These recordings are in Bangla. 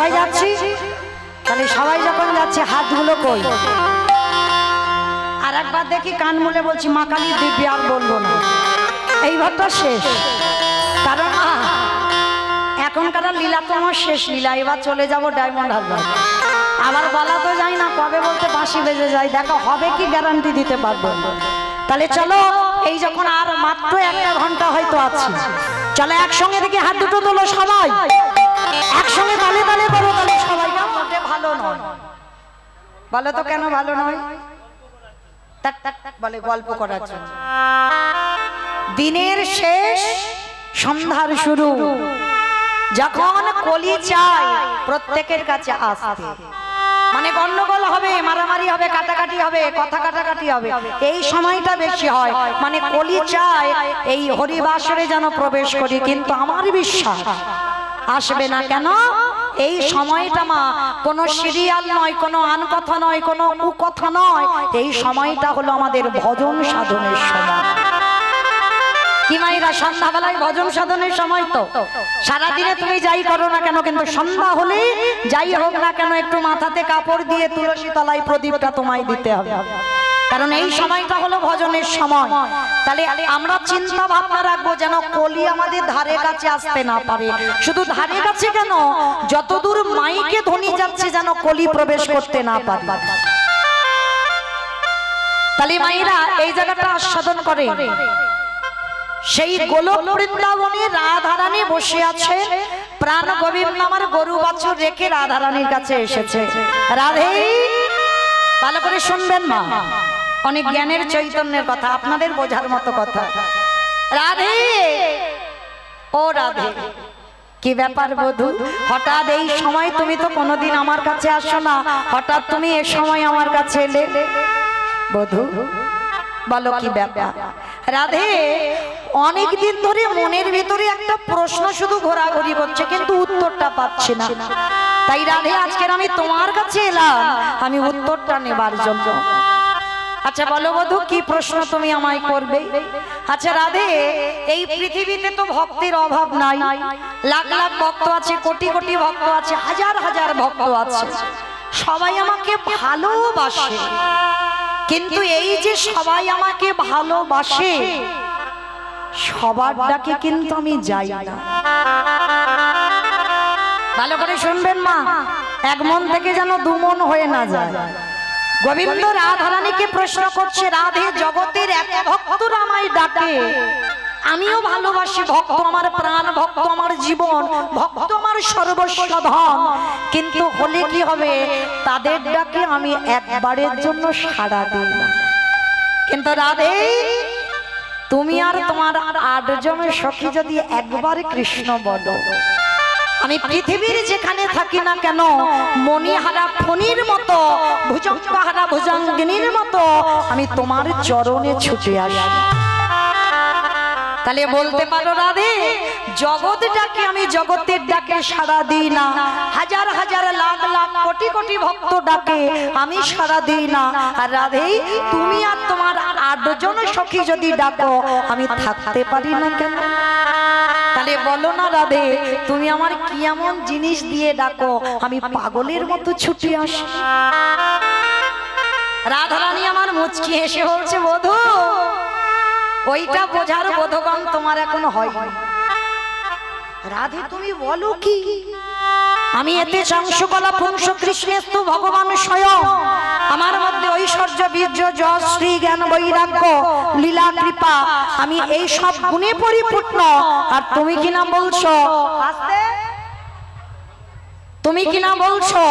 সবাই যাচ্ছি, তাহলে সবাই যখন যাচ্ছে হাতগুলো কই। আর একবার দেখি কান মুলে বলছি মা কালী দিব্যি, আর বলবো না, এই ঘরটা শেষ। কারণ এখনকার লীলা তোমার শেষ লীলা, এবার চলে যাব ডায়মন্ড হারবার। আবার বলা তো যায় না কবে বলতে বাঁশি বেজে যায়, দেখো হবে কি গ্যারান্টি দিতে পারবো। তাহলে চলো, এই যখন আর মাত্র 1 ঘন্টা হয়তো আছে, চলো একসঙ্গে দেখি হাত দুটো তোলো সবাই, একসঙ্গে তালে তালে করো। তাহলে সবাই মোটে ভালো নয়, বলো তো কেন ভালো নয়? বলে গল্প করার জন্য। দিনের শেষ সন্ধ্যার শুরু, যখন কলি চাই প্রত্যেকের কাছে আসতে, মানে গন্ডগোল হবে, মারামারি হবে, কাটাকাটি হবে, কথা কাটাকাটি হবে, এই সময়টা বেশি হয়। মানে কলি চাই এই হরিবাসরে যেন প্রবেশ করি, কিন্তু আমার বিশ্বাস আসবে না। কেন? এই সময়টা মা কোনো সিরিয়াল নয়, কোনো আন কথা নয়, কোনো কুকথা নয়, এই সময়টা হলো আমাদের ভজন সাধনের সময়। কি মাইরা, সন্ধ্যাবেলায় ভজন সাধনের সময় তো। সারাদিনে তুমি যাই করো না কেন, কিন্তু সন্ধ্যা হলে যাই হোক না কেন একটু মাথাতে কাপড় দিয়ে তুলসী তলায় প্রদীপটা তোমায় দিতে হবে, কারণ এই সময়টা হলো ভজনের সময়। তাহলে আমরা চিন্তা ভাবনা রাখবো যেন কলি আমাদের ধারে কাছে আসতে না পারে। শুধু ধারে কাছে কেন, যতদূর মাইকে ধ্বনি যাচ্ছে যেন কলি প্রবেশ করতে না পারে। তাহলে মায়েরা এই জায়গাটা আস্বাদন করে। সেই গোলক বৃন্দাবনে রাধারানী বসে আছে, প্রাণ গোবিন্দ আমার গরু বাছুর রেখে রাধারানীর কাছে এসেছে। রাধে, ভালো করে শুনবেন মা, অনেক জ্ঞানের চৈতন্যের কথা, আপনাদের বোঝার মতো কথা। রাধে, ও রাধে, কি ব্যাপার বধূ, হঠাৎ এই সময়? তুমি তো কোনোদিন আমার কাছে আসো না, হঠাৎ তুমি এ সময় আমার কাছে এলে। বধূ বলো কি ব্যাপার? রাধে, অনেক দিন ধরে মনের ভিতরে একটা প্রশ্ন শুধু ঘোরাঘুরি করছে, কিন্তু উত্তরটা পাচ্ছি না। তাই রাধে, আজকের আমি তোমার কাছে এলাম, আমি উত্তরটা নেবার জন্য। আচ্ছা বলো বধূ, কি প্রশ্ন তুমি আমায় করবে? আচ্ছা রাধে, এই পৃথিবীতে তো ভক্তের অভাব নাই, লাখ লাখ ভক্ত আছে, কোটি কোটি ভক্ত আছে, হাজার হাজার ভক্ত আছে, সবাই আমাকে ভালোবাসে। কিন্তু এই যে সবাই আমাকে ভালোবাসে, সবার ডাকে কিন্তু আমি যাই না। ভালো করে শুনবেন মা, এক মন থেকে যেন দুমন হয়ে না যায়। গোবিন্দ রাধারানীকে প্রশ্ন করছে, রাধে, জগতের এত ভক্তরা আমায় ডাকে, আমিও ভালোবাসি, ভক্ত আমার প্রাণ, ভক্ত আমার জীবন, ভক্ত আমার সর্বস্ব ধন, কিন্তু হলে কি হবে, তাদের ডাকে আমি একবারের জন্য সাড়া দিই না। কিন্তু রাধে, তুমি আর তোমার 8 জনের সখী যদি একবারে কৃষ্ণ বলো, আমি পৃথিবীর যেখানে থাকি না কেন, মণিহারা ফণির মতো, ভুজঙ্গহারা ভুজঙ্গিনীর মতো আমি তোমার চরণে ছুটে আসি। তাহলে বলতে পারো রাধে, জগৎ ডাকে আমি জগতের ডাকে সাড়া দিই না, হাজার হাজার লাখ লাখ কোটি কোটি ভক্ত ডাকে আমি সাড়া দিই না। আর রাধে, তুমি আর তোমার 8 জন সখী যদি ডাকো, আমি থাকতে পারি না কেন? তাহলে বলো না রাধে, তুমি আমার কি এমন জিনিস দিয়ে ডাকো আমি পাগলের মতো ছুটে আসি? রাধারানী আমার মুচকি হেসে বলছে, বধূ, ওইটা বোঝার বোধগম তোমার এখন হয়। রাধে, তুমি বলো কি? আমি এতে সংশকলা পুংস কৃষ্ণেস্তু ভগবান স্বয়ং, আমার মধ্যে ঐশ্বর্য, বীর্য, যশ, শ্রী, জ্ঞান, বৈরাগ্য, লীলা, কৃপা, আমি এই সব গুণে পরিপূর্ণ। আর তুমি কিনা বলছো, তুমি কিনা বলছো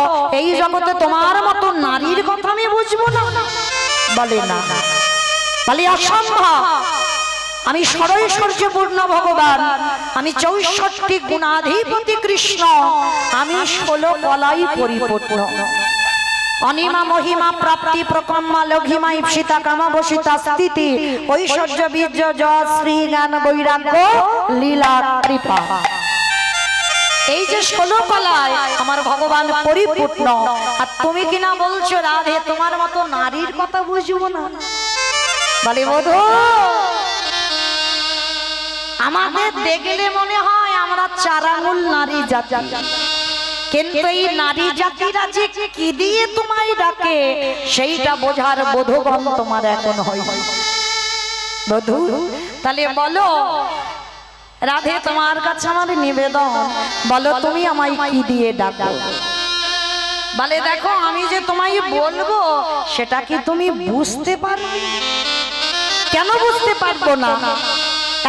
এই জগতে তোমার মতো নারীর কথা আমি বুঝবো না? বলে না, বলে অসম্ভব। আমি ষড়ৈশ্বর্যপূর্ণ ভগবান, আমি 64 গুণাধিপতি কৃষ্ণ, আমি 16 কলাই পরিপূর্ণ। অনিমা মহিমা প্রাপ্তি প্রকম্মা লঘিমা ইপ্সিতা কামা বসিতা স্থিতি ঐশ্বর্য বীর্য যশ শ্রী জ্ঞান বৈরাগ্য লীলা কৃপা, এই যে 16 কলায় আমার ভগবান পরিপূর্ণ। আর তুমি কিনা বলছো রাধে, তোমার মতো নারীর কথা বুঝবো না? বলে বধূ, আমাদের দেখলে মনে হয় আমরা 4 আঙুল নারী জাতি, কিন্তু এই নারী জাতিরা যে কি দিয়ে তোমায় ডাকে সেইটা বোঝার বোধগণ তোমার এখন হয় বধূ। তাহলে বলো রাধে, তোমার কাছে আমার নিবেদন, বলো তুমি আমায় কি দিয়ে ডাকো? বলে দেখো, আমি যে তোমায় বলবো সেটা কি তুমি বুঝতে পারবে? কেন বুঝতে পারবো না?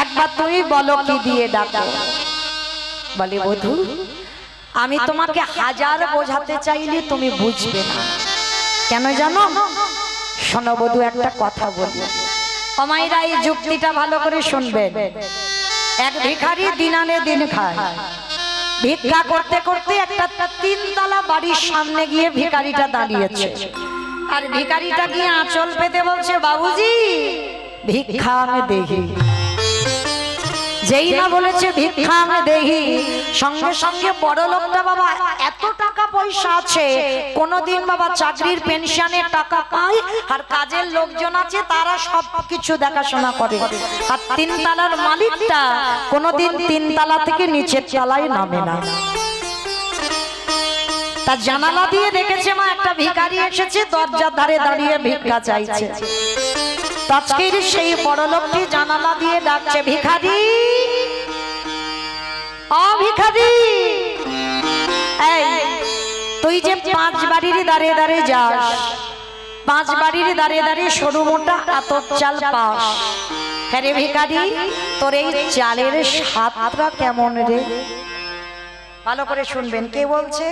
একবার তুমি বলো কি দিয়ে ডাকো। বলে বধূ, আমি তোমাকে হাজার বোঝাতে চাইলে তুমি বুঝবে না। কেন জানো? শোনো বধূ, একটা কথা বলি, অমাইরা এই যুক্তিটা ভালো করে শুনবেন। এক ভিখারি দিন আনে দিন খায়, ভিক্ষা করতে করতে একটা 3 তলা বাড়ির সামনে গিয়ে ভিখারিটা দাঁড়িয়েছে। আর ভিখারিটা গিয়ে আঁচল পেতে বলছে, বাবুজি ভিক্ষা আমি দেখি। যেই না বলেছে ভিক্ষা আমি দেখি, সঙ্গে সঙ্গে বড় লোকটা বাবা এত টাকা পয়সা আছে, কোনদিন বাবা চাকরির পেনশনের টাকা পায়, আর কাজের লোকজন আছে তারা সব কিছু দেখাশোনা করে। আর 3 তলার মালিকটা কোনদিন 3 তলা থেকে নিচের তলায় নামে না। তার জানালা দিয়ে দেখেছে মা একটা ভিখারি এসেছে, দরজার ধারে দাঁড়িয়ে ভিক্ষা চাইছে। আজকের সেই বড় লোকটি জানালা দিয়ে ডাকছে, ভিখারি ও ভিখারি, এই তুই যে 5 বাড়ির দাঁড়ে দাঁড়ে যাস, 5 বাড়ির দাঁড়ে দাঁড়িয়ে সরু মোটা আতপ চাল পাস, হ্যাঁ রে ভিখারি, তোর এই চালের স্বাদটা কেমন রে? ভালো করে শুনবেন, কে বলছে?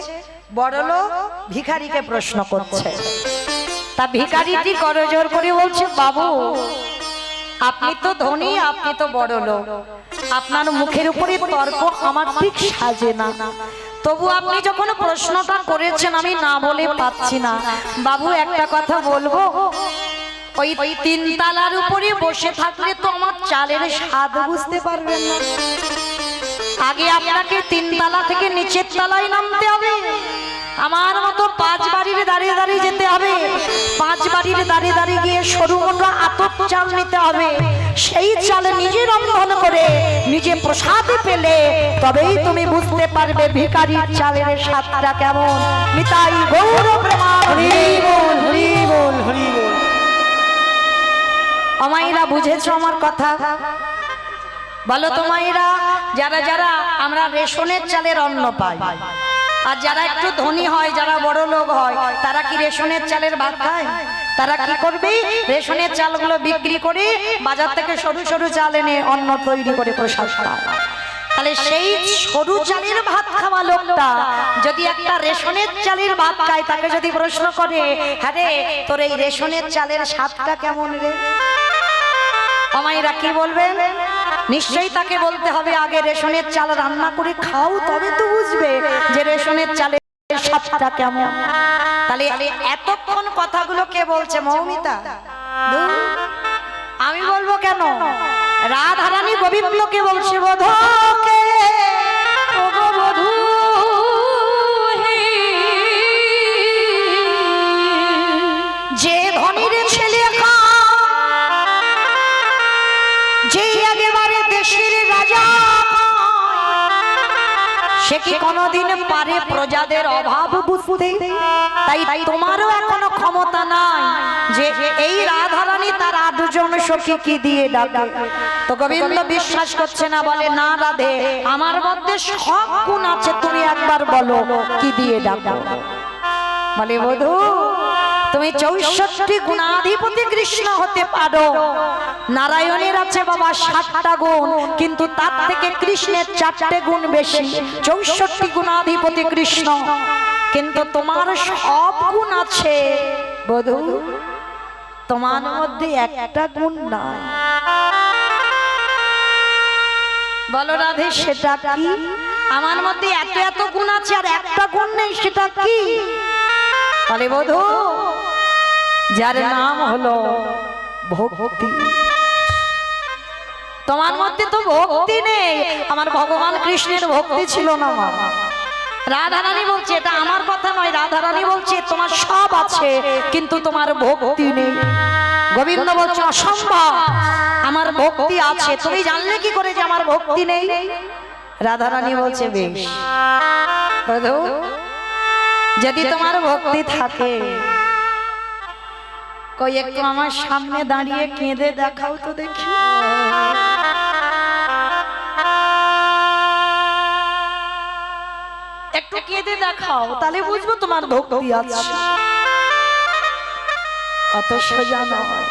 বড় লোক ভিখারিকে প্রশ্ন করছে। তা ভিখারিটি করজোর করে বলছে, বাবু আপনি তো ধনী, আপনি তো বড় লোক, আপনার মুখের উপরে তর্ক আমার ঠিক সাজে না। তবু আপনি যখন প্রশ্নটা করেছেন আমি না বলে পাচ্ছি না। বাবু একটা কথা বলবো, ওই 3 তলার উপরে বসে থাকলে তো আমার চালের স্বাদ বুঝতে পারবেন না। আগে আপনাকে 3 তলা থেকে নিচের তলায় নামতে হবে, আমার মতো 5 বাড়ির দাঁড়িয়ে দাঁড়িয়ে যেতে হবে, 5 বাড়ির দাঁড়িয়ে দাঁড়িয়ে গিয়ে সরু মোটা আতপ চাল নিতে হবে, সেই চাল নিজে রন্ধন করে নিজে প্রসাদে পেলে তবেই তুমি বুঝতে পারবে ভিখারির চালের স্বাদটা কেমন। নিতাই গৌর প্রেমানন্দে হরি বল হরি বল হরি বল। আমাইরা বুঝেছো আমার কথা? বলো তো মায়েরা, যারা যারা আমরা রেশনের চালের অন্ন পাই, আর যারা একটু ধনী হয়, যারা বড় লোক হয়, তারা কি রেশনের চালের ভাত খায়? তারা কি করবে? রেশনের চালগুলো বিক্রি করে বাজার থেকে সরু সরু চাল এনে অন্ন তৈরি করে প্রসাদ খায়। তাহলে সেই সরু চালের ভাত খাওয়া লোকটা যদি একটা রেশনের চালের ভাত খায়, তাকে যদি প্রশ্ন করে, হ্যাঁ রে তোর এই রেশনের চালের স্বাদটা কেমন রে? আমাইরা কি বলবেন? নিশ্চয়ই তাকে বলতে হবে আগে রেশনের চাল রান্না করে খাও, তবে তো বুঝবে যে রেশনের চালের স্বাদটা কেমন। তাহলে এতক্ষণ কথাগুলো কে বলছে? মৌমিতা। আমি বলবো কেন? রাধারানী গোবিন্দকে বলছে, বধূকে ওগো বধূ যে ধনীর ছেলে যে একেবারে দেশের রাজা, সে কি কোনদিন পারে প্রজাদের অভাব বুঝতে? তাই তোমারও এখনো ক্ষমতা নাই যে এই রাধারানী তার 8 জন সখী কি দিয়ে ডাকে। তো গোবিন্দ বিশ্বাস করছে না, বলে না রাধে, আমার মধ্যে সব গুণ আছে, তুমি একবার বলো কি দিয়ে ডাকো। বলে বধূ তুমি 64 গুণাধিপতি কৃষ্ণ হতে পারো, নারায়ণের আছে বাবা 60টা গুণ, কিন্তু তার থেকে কৃষ্ণের 4টে গুণ বেশি, 64 গুণাধিপতি কৃষ্ণ, কিন্তু তোমার সব গুণ আছে বধূ, তোমার মধ্যে একটা গুণ নাই। বলো রাধে সেটা কি? আমার মধ্যে এত এত গুণ আছে আর একটা গুণ নেই, সেটা কি? বলে বধূ যার নাম হলো ভক্তি। তোমার মধ্যে তো ভক্তি নেই, আমার ভগবান কৃষ্ণের ভক্তি ছিল না মা। রাধারানী বলছে, এটা আমার কথা নয়, রাধারানী বলছে তোমার সব আছে কিন্তু তোমার ভক্তি নেই। গোবিন্দ বলছে অসম্ভব, আমার ভক্তি আছে। তুমি জানলে কি করে যে আমার ভক্তি নেই? রাধারানী বলছে বেশ বধূ যদি তোমার ভক্তি থাকে কই একটু আমার সামনে দাঁড়িয়ে কেঁদে দেখাও তো দেখি। একটু কেঁদে দেখাও, তাহলে বুঝবো তোমার ভক্তি আছে। অত সোজা নয়।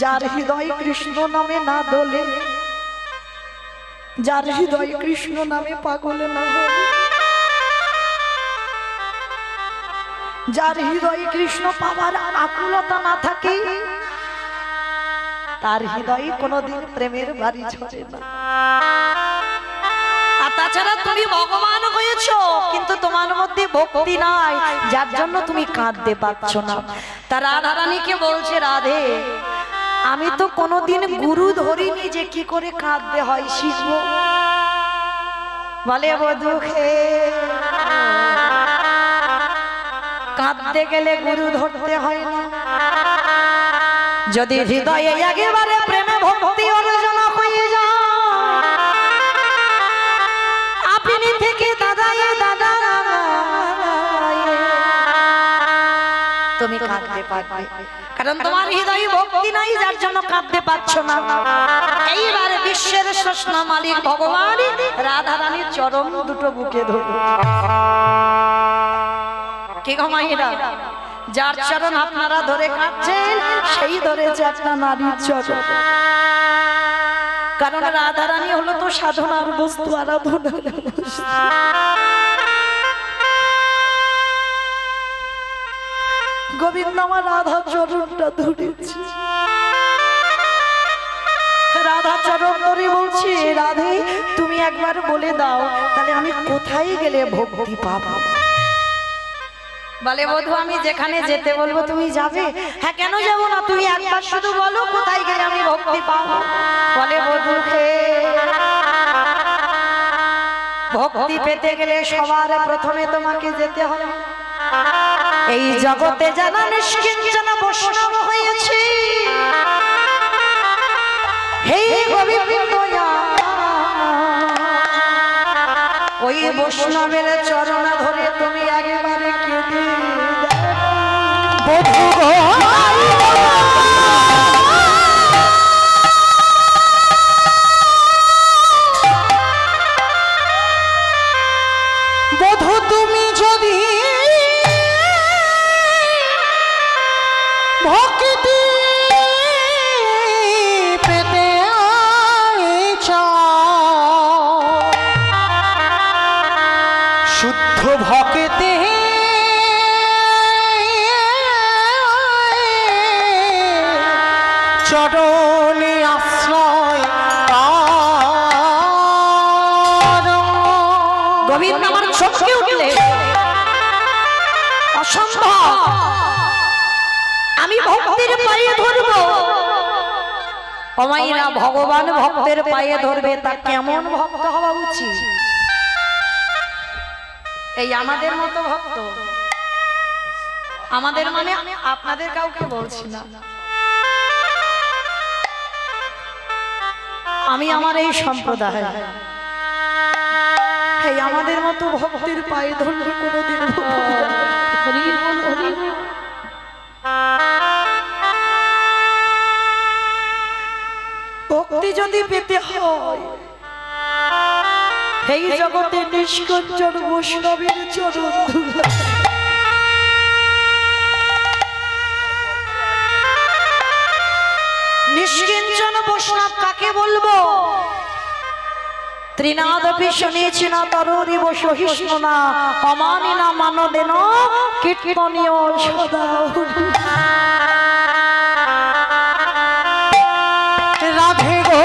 যার হৃদয় কৃষ্ণ নামে না দোলে, যার হৃদয় কৃষ্ণ নামে পাগল না হয়, যার হৃদয়ে কৃষ্ণ পাওয়ার আকুলতা না থাকে, তার হৃদয়ে কোনোদিন প্রেমের বাড়ি ঝরে না। আর তাছাড়া তুমি ভগবান হয়েছো, কিন্তু তোমার মধ্যে ভক্তি নাই, যার জন্য তুমি কাঁদতে পারছো না। তা রাধারানীকে বলছে, রাধে আমি তো কোনোদিন গুরু ধরিনি যে কি করে কাঁদতে হয় শিখবো। বলে বধূকে কাঁদতে গেলে গুরু ধরতে হয় না। যদি হৃদয়ে একেবারে প্রেমে ভক্তি অর্জন হয়ে যায়, আপনি থেকে দাদায়ে দাদা তুমি কাঁদতে পারবে, কারণ তোমার হৃদয়ে ভক্তি নাই, যার জন্য কাঁদতে পারছো না। এইবার বিশ্বের স্রষ্টা মালিক ভগবান রাধা রানীর চরণ দুটো বুকে ধরল। কি গো মায়েরা, যার চরণ আপনারা ধরে কাঁদছেন সেই ধরেছে একটা নারীর চরণ। কারণ রাধা রানী হলো তো সাধনার বস্তু, আরাধনার বস্তু। গোবিন্দ আমার রাধা চরণটা ধরেছে। রাধা চরণ ধরে বলছি, রাধে তুমি একবার বলে দাও তাহলে আমি কোথায় গেলে ভক্তি পাবো। বলে বধূ আমি যেখানে যেতে বলবো তুমি যাবে। হ্যাঁ কেন যাবো না, তুমি একবার শুধু বলো কোথায় গেলে আমি ভক্তি পাবো। বলে বধূকে ভক্তি পেতে গেলে সবার প্রথমে তোমাকে যেতে হবে এই জগতে যারা নিষ্কিঞ্চন বৈষ্ণব হয়েছে, হে গোবিন্দ ওই বৈষ্ণবের চরণ ধরে তুমি একেবারে কেঁদে বধূ গো। বধূ তুমি যদি ভক্তি পেতে শুদ্ধ ভক্তি চরণে আশ্রয় গোবিন্দ আমার চমকে উঠলে অসম্ভব, আমি ভক্তের পায়ে ধরবো। অমাইরা ভগবান ভক্তের পায়ে ধরবে, তা কেমন ভক্ত হওয়া উচিত? এই আমাদের মতো ভক্ত, আমাদের মানে আপনাদের কাউকে বলছি না, আমি আমার এই সম্প্রদায়, এই আমাদের মতো ভক্তের পায়ে ধরলে কোনোদিন ভক্তি যদি পেতে হয় এই জগতে নিষ্কঞ্চন বৈষ্ণবের চরণ ধুলা। নিষ্কিঞ্চন বৈষ্ণব কাকে বলবো? ত্রিনাদপি শুনেছি না তরুরিব সহিষ্ণু না অমানি না মানদেন কীর্তনীয় সদা। রাধে গো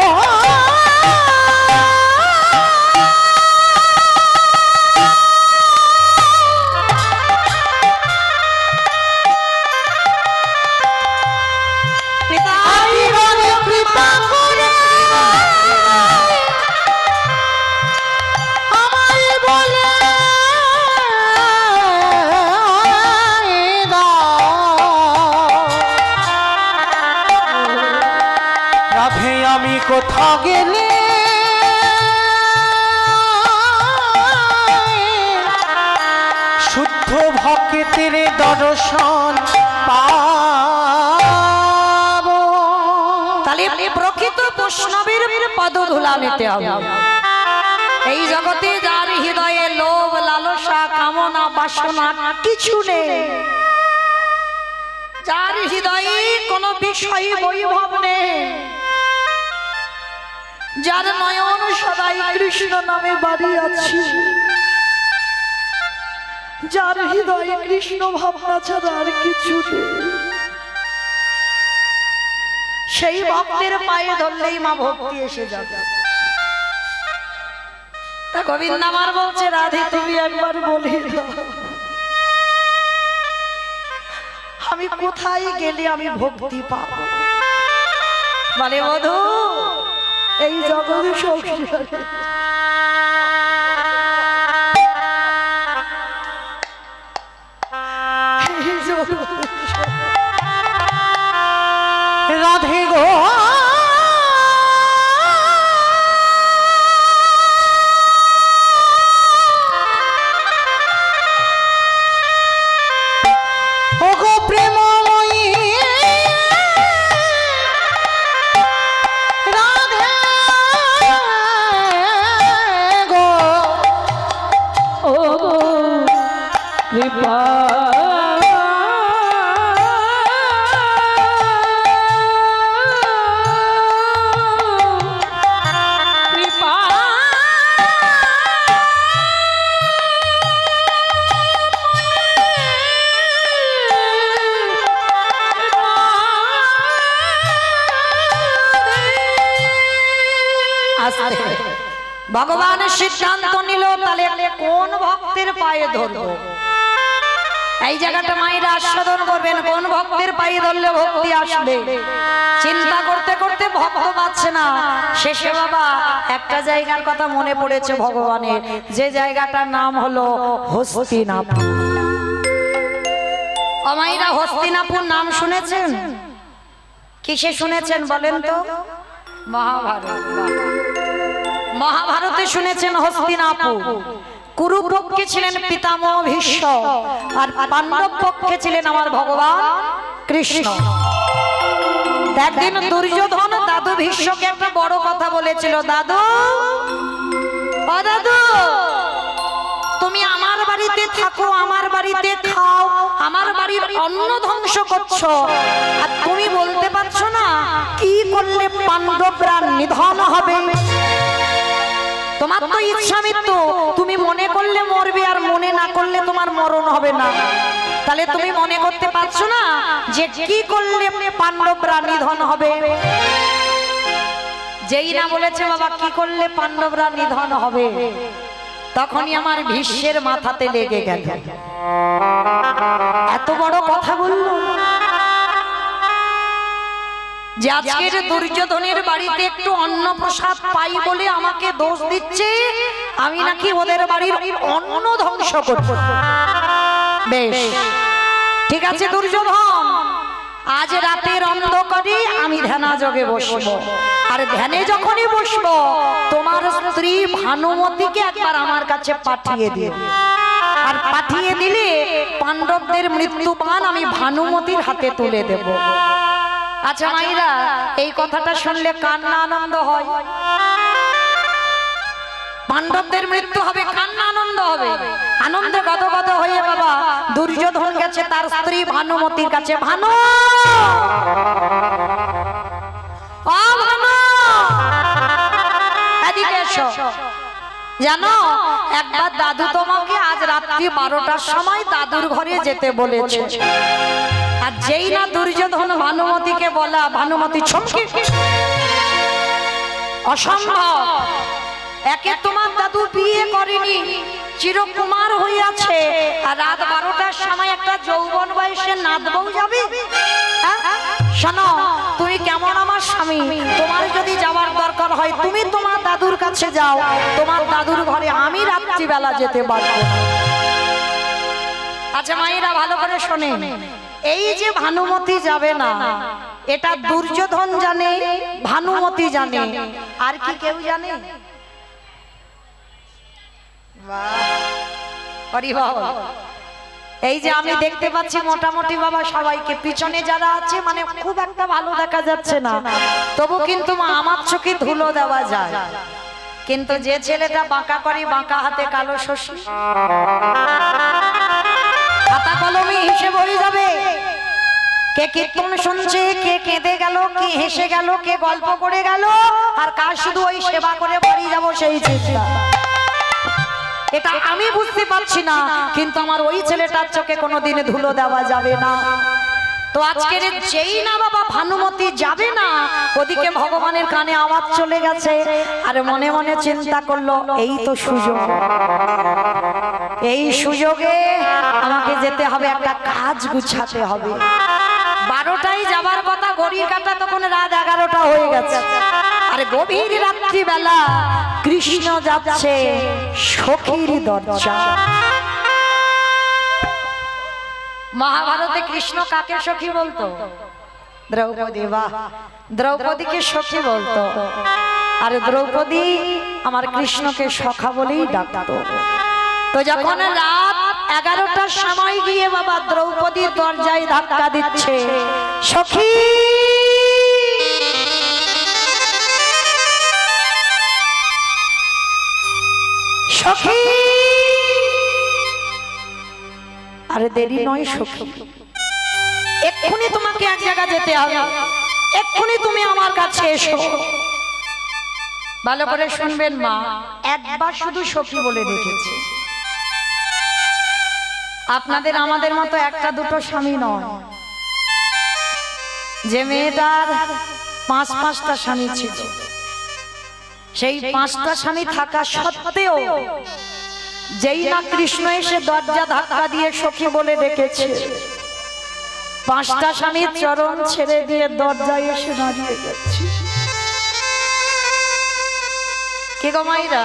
কোথা গেলে শুদ্ধ ভক্তের দর্শন পাবো। তাহলে প্রকৃত বৈষ্ণবের পদধূলা নিতে হবে। এই জগতে যার হৃদয়ে লোভ লালসা কামনা বাসনা কিছু নেই, যার হৃদয়ে কোনো বিষয় বৈভব নেই, যার নয়ন সদাই কৃষ্ণ নামে বাড়ি আছে, যার হৃদয়ে কৃষ্ণ ভাবনা ছাড়া আর কিছু নেই, সেই ভক্তের পায়ে ধরলেই মা ভক্তি এসে যাবে। তা গোবিন্দ আমার বলছে, রাধে তুমি একবার বলে দাও আমি কোথায় গেলে আমি ভক্তি পাবো। বলে বধূ এই জগৎ সংসারে রাধে গো ওগো প্রেমময়ী রাধে গো ওগো কৃপা ভগবান সিদ্ধান্ত নিল তাহলে কোন ভক্তের পায়ে ধরবো। এই জায়গাটা মায়েরা আস্বাদন করবেন, কোন ভক্তের পায়ে ধরলে ভক্তি আসবে। চিন্তা করতে করতে ভক্ত পাচ্ছে না, শেষে বাবা একটা জায়গার কথা মনে পড়েছে ভগবানের, যে জায়গাটার নাম হলো হস্তিনাপুর। মায়েরা হস্তিনাপুর নাম শুনেছেন? কিসে শুনেছেন বলেন তো? মহাভারত। মহাভারতে শুনেছেন হস্তিনাপুর। কুরু পক্ষে ছিলেন পিতামহ ভীষ্ম, আর পাণ্ডব পক্ষে ছিলেন আমার ভগবান কৃষ্ণ। একদিন দুর্যোধন দাদু ভীষ্মকে একটা বড় কথা বলেছিল, দাদু ও দাদু তুমি আমার বাড়িতে থাকো, আমার বাড়িতে খাও, আমার বাড়ির অন্ন ধ্বংস করছো, আর তুমি বলতে পারছো না কি করলে পাণ্ডবরা নিধন হবে। তোমার তো ইচ্ছা মৃত্যু, তুমি মনে করলে মরবে আর মনে না করলে তোমার মরণ হবে না। তাহলে তুমি মনে করতে পারছো না যে কি করলে পাণ্ডবরা নিধন হবে। যেই না বলেছে বাবা কি করলে পাণ্ডবরা নিধন হবে, তখনই আমার ভীষ্মের মাথাতে লেগে গেল। এত বড় কথা বললো যে আজকের দুর্যোধনের বাড়িতে একটু অন্ন প্রসাদ পাই বলে আমাকে দোষ দিচ্ছে, আমি নাকি ওদের বাড়ির অন্ন ধ্বংস করব। বেশ ঠিক আছে দুর্যোধন, আজ রাতের অন্ধকারে আমি ধ্যানাযোগে বসবো, আর ধ্যানে যখনই বসবো তোমার স্ত্রী ভানুমতিকে একবার আমার কাছে পাঠিয়ে দিও, আর পাঠিয়ে দিলে পাণ্ডবদের মৃত্যুবান আমি ভানুমতির হাতে তুলে দেব। আচ্ছা মাইরা এই কথাটা শুনলে কার না আনন্দ হয়? পাণ্ডবদের মৃত্যু হবে, কার না আনন্দ হবে? আনন্দে গদগদ হয়ে বাবা দুর্যোধন গেছে তার স্ত্রী ভানুমতির কাছে। ভানু ও ভানু এদিকে এসো, জানো একবার দাদু তোমাকে আজ রাত্রি 12টার সময় দাদুর ঘরে যেতে বলেছে। আর যেই না দুর্যোধন ভানুমতিকে বলা, ভানুমতি চমকে, অসম্ভব, একে তোমার দাদু বিয়ে করেনি, চিরকুমার হইয়াছে, আর রাত 12টার সময় একটা যৌবন বয়সে নাতবউ যাবে। শোনো তুমি কেমন আমার স্বামী, তোমার যদি যাওয়ার দরকার হয় তুমি তোমার দাদুর কাছে যাও, তোমার দাদুর ঘরে আমি রাত্রিবেলা যেতে পারবো। আচ্ছা মায়েরা ভালো করে শোনে, এই যে ভানুমতি যাবে না এটা দুর্যোধন জানে, ভানুমতি জানে, আর কি কেউ জানে? এই যে আমি দেখতে পাচ্ছি মোটামুটি বাবা সবাইকে, পিছনে যারা আছে মানে খুব একটা ভালো দেখা যাচ্ছে না, তবু কিন্তু আমার চোখে ধুলো দেওয়া যায়। কিন্তু যে ছেলেটা বাঁকা করে, বাঁকা হাতে কালো শশী, খাতা কলমে হিসেব হয়ে যাবে। কে কীর্তন শুনছে, কে কেঁদে গেল, কে হেসে গেল, কে গল্প করে গেল, আর কার শুধু ওই সেবা করে বাড়ি যাব সেই চিন্তা। এটা আমি বুঝতে পারছি না, কিন্তু আমার ওই ছেলেটার চোখে কোনোদিন ধুলো দেওয়া যাবে না। তো আজকের যেই না বাবা ভানুমতি যাবে না, ওদিকে ভগবানের কানে আওয়াজ চলে গেছে, আর মনে মনে চিন্তা করলো এই তো সুযোগ, এই সুযোগে আমাকে যেতে হবে, একটা কাজ গুছাতে হবে। 12টায় যাবার কথা, ঘড়ির কাঁটা তখন রাত 11টা হয়ে গেছে। আর গভীর রাত্রি বেলা কৃষ্ণ যাচ্ছে সখীর দরজা। মহাভারতে কৃষ্ণ কাকে সখী বলতো? দ্রৌপদী। বাহ, দ্রৌপদীকে সখী বলতো, আর দ্রৌপদী আমার কৃষ্ণকে সখা বলেই ডাকতো। তো যখন রাত 11টার সময় গিয়ে বাবা দ্রৌপদীর দরজায় ধাক্কা দিচ্ছে, সখী সখী, আরে দেরি নয় সখী, এক্ষুনি তোমাকে এক জায়গা যেতে হবে, এক্ষুনি তুমি আমার কাছে এসো। ভালো করে শুনবেন মা, একবার শুধু সখী বলে দেখেছে। আপনাদের আমাদের মতো একটা দুটো স্বামী নয়, যে মেয়েটার 5-5টা স্বামী ছিল, সেই 5টা স্বামী থাকা সত্ত্বেও যেই না কৃষ্ণ এসে দরজা ধাক্কা দিয়ে সখী বলে ডেকেছে, 5টা স্বামীর চরণ ছেড়ে দিয়ে দরজায় এসে দাঁড়িয়ে গেছে। কি গো মাইরা,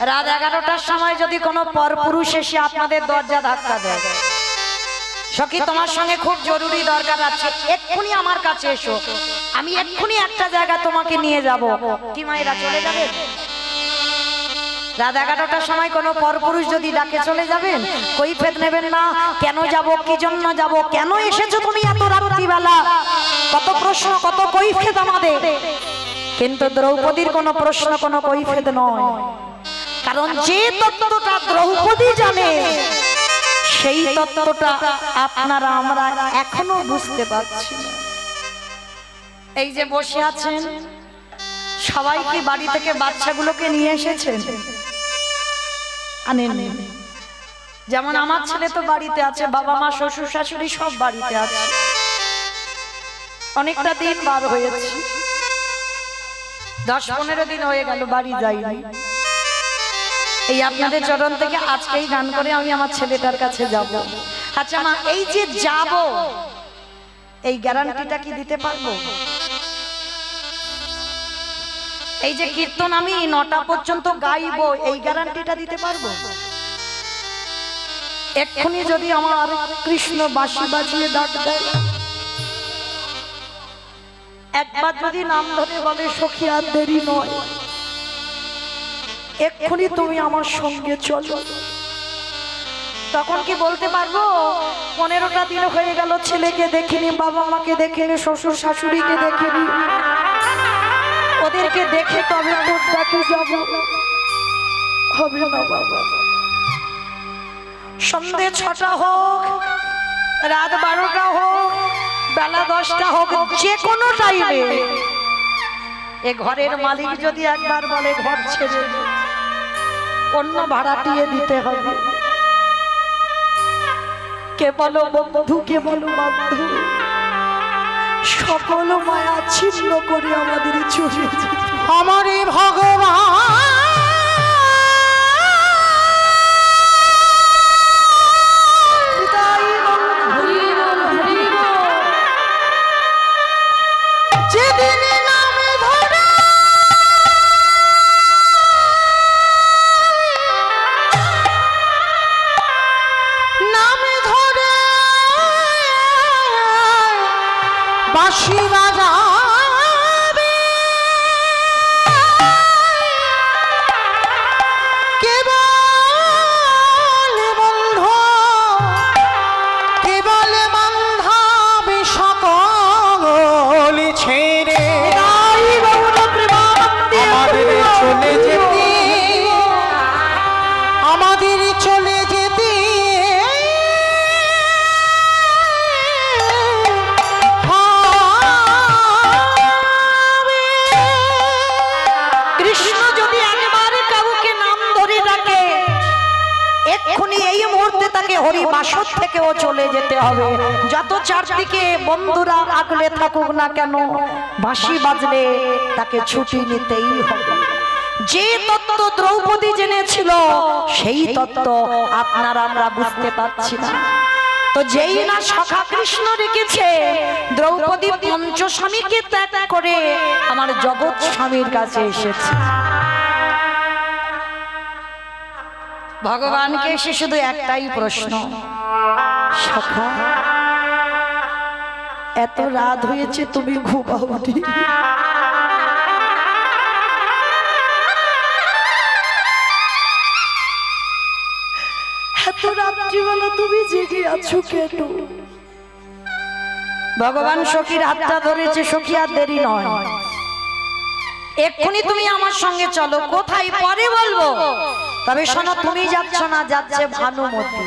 রাত 11টার সময় যদি কোনো পরপুরুষ এসে আপনাদের দরজা ধাক্কা দেয়, সখী তোমার সঙ্গে খুব জরুরি দরকার আছে, এক্ষুনি আমার কাছে এসো, আমি এক্ষুনি একটা জায়গা তোমাকে নিয়ে যাব, কি মাইরা চলে যাবে? রাত 11টার সময় কোনো পরপুরুষ যদি ডাকে চলে যাবেন? কৈফিয়ত নেবেন না, কেন যাব, কি জন্য যাব, কেন এসেছো তুমি এত রাত্রিবেলা, কত প্রশ্ন, কত কৈফিয়ত আমাদের। কিন্তু দ্রৌপদীর কোনো প্রশ্ন, কোনো কৈফিয়ত নয়, কারণ যে তত্ত্বটা দ্রৌপদী জানে, সেই তত্ত্বটা আপনারা আমরা এখনো বুঝতে পারছি না। এই যে বসে আছেন সবাই কি বাড়ি থেকে বাচ্চাগুলোকে নিয়ে এসেছেন? আনেন। যেমন আমার ছেলে তো বাড়িতে আছে, বাবা মা শ্বশুর শাশুড়ি সব বাড়িতে আছে, অনেকটা দিন বার হয়েছে, 10-15 দিন হয়ে গেল বাড়ি যাইনি। এই আপনাদের চরণ থেকে আজকেই গান করে আমি আমার ছেলেটার কাছে যাব। আচ্ছা মা, এই যে যাব, এই গ্যারান্টিটা কি দিতে পারবো? এই যে কীর্তন আমি 9টা পর্যন্ত গাইবো, এই গ্যারান্টিটা দিতে পারবো? এক্ষুনি যদি আমার কৃষ্ণ বাঁশি বাজিয়ে ডাক দেয়, একবার যদি নাম ধরে বলে সখী আর দেরি নয়, এক্ষুনি তুমি আমার সঙ্গে চলো, তখন কি বলতে পারবো 15টা দিন হয়ে গেল ছেলেকে দেখিনি, বাবা মাকে দেখিনি, শ্বশুর শাশুড়িকে দেখিনি, ওদেরকে দেখে তবে তোর ডাকে যাব? হবে না বাবা। সন্ধ্যে 6টা হোক, রাত 12টা হোক, বেলা 10টা হোক, যে কোনো টাইমে এ ঘরের মালিক যদি একবার বলে ঘর ছেড়ে অন্য ভাড়াটিয়ে দিতে হবে, কে বলো বন্ধু, কে বলো বন্ধু, সকল মায়া ছিন্ন করে আমাদের চলে আমারে ভগবান যেদিন নাম ধরে বাঁশি বাজাবে, কেবল বন্ধু এক্ষুনি এই মুহূর্তে তাকে হরিবাসর থেকেও চলে যেতে হবে। যত চারদিকে বন্ধুরা আগলে থাকুক না কেন, বাঁশি বাজলে তাকে ছুটি নিতেই হবে। যে তত্ত্ব দ্রৌপদী জেনেছিল সেই তত্ত্ব আপনারা আমরা বুঝতে পারছি না। তো যেই না সখা কৃষ্ণ রেখেছে, দ্রৌপদী পঞ্চস্বামীকে ত্যাগ করে আমার জগৎ স্বামীর কাছে এসেছে। ভগবানকে এসে শুধু একটাই প্রশ্ন, সখা এত রাত হয়েছে তুমি ঘুমাওনি, এত রাত্রিবেলা তুমি জেগে আছো কেন? ভগবান সখীর হাতটা ধরেছে, সখী আর দেরি নয়, এক্ষুনি তুমি আমার সঙ্গে চলো। কোথায় পরে বলবো, তবে শোনো তুমি যাচ্ছ না, যাচ্ছে ভানুমতি।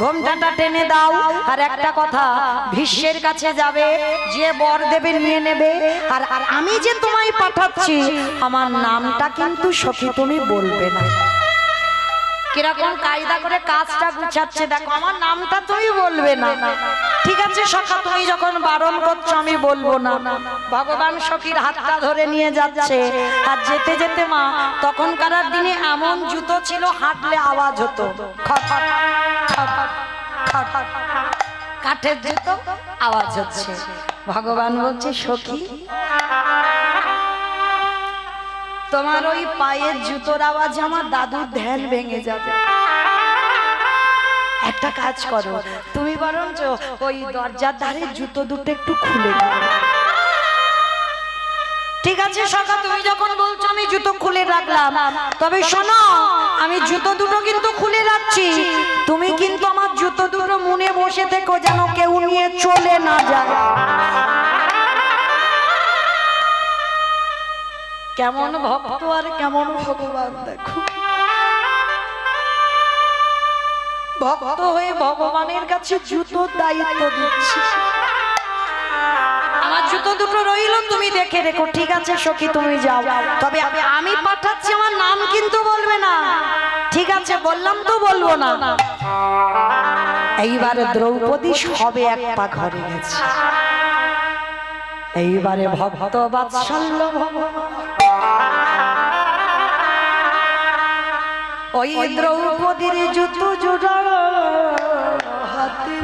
ঘোমটাটা টেনে দাও, আর একটা কথা, ভীষ্মের কাছে যাবে, যে বর দেবে নিয়ে নেবে। আর আমি যে তোমায় পাঠাচ্ছি আমার নামটা কিন্তু সখী তুমি বলবে না। কিরকম কায়দা করে কাজটা গুছাচ্ছে দেখো, আমার নামটা তুমি বলবে না। ঠিক আছে সখা, তুমি যখন বারণ করছো আমি বলবো না। ভগবান সখীর হাতটা ধরে নিয়ে যাচ্ছে, আর যেতে যেতে মা, তখনকার দিনে এমন জুতো ছিল হাঁটলে আওয়াজ হতো, খট খট খট খট খট, কাঠের জুতো আওয়াজ হচ্ছে। ভগবান বলছে সখী তোমার ওই পায়ের জুতোর আওয়াজে আমার দাদুর ধ্যান ভেঙে যাবে। একটা কাজ করো, তুমি বরঞ্চ ওই দরজার ধারে জুতো দুটো একটু খুলে দাও। ঠিক আছে সখা, তুমি যখন বলছো আমি জুতো খুলে রাখলাম, তবে শোনো আমি জুতো দুটো কিন্তু খুলে রাখছি, তুমি কিন্তু আমার জুতো দুটো মুনে বসে থেকো, যেন কেউ নিয়ে চলে না যায়। কেমন ভক্ত আর কেমন ভগবান দেখো, ভক্ত হয়ে ভগবানের কাছে জুতোর দায়িত্ব দিচ্ছি। আমার জুতো দুটো রইল, তুমি দেখে রেখো। ঠিক আছে সখী তুমি যাও, তবে আমি পাঠাচ্ছি, আমার নাম কিন্তু বলবে না। ঠিক আছে বললাম তো, বলবো না। এইবারে দ্রৌপদী সবে এক পা ঘরে গেছে, এইবারে ভক্ত বাৎসল্য ওই দ্রৌপদীর জুতো জোড়া হাতে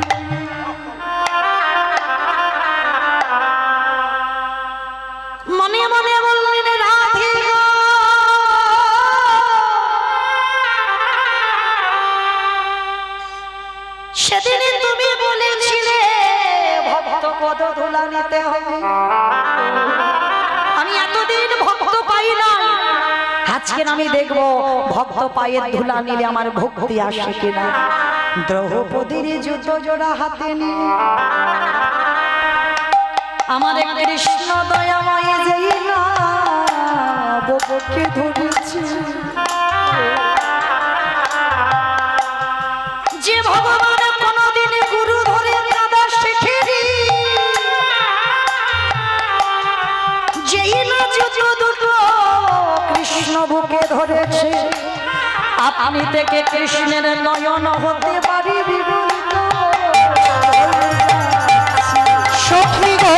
মনে মনে বললেন রাধে গো, সেদিন তুমি বলেছিলে ভক্ত পদ ধুলা নিতে হবে, আমি এতদিন ভক্ত পাই না, আজকে আমি দেখবো ভক্ত পায়ের ধুলা নিলে আমার ভক্তি আসে কিনা। দ্রৌপদীর জুতো জোড়া হাতে নিয়ে আমার কৃষ্ণ দয়াময় যেই না বুকে ধরেছে, যে ভগবান কোনদিন গুরু ধরে কাদা শেখেনি, যেই না জুতো দুটো কৃষ্ণ বুকে ধরেছে, আপনি থেকে কৃষ্ণের নয়ন হতে পারি বিগলিত। সখী গো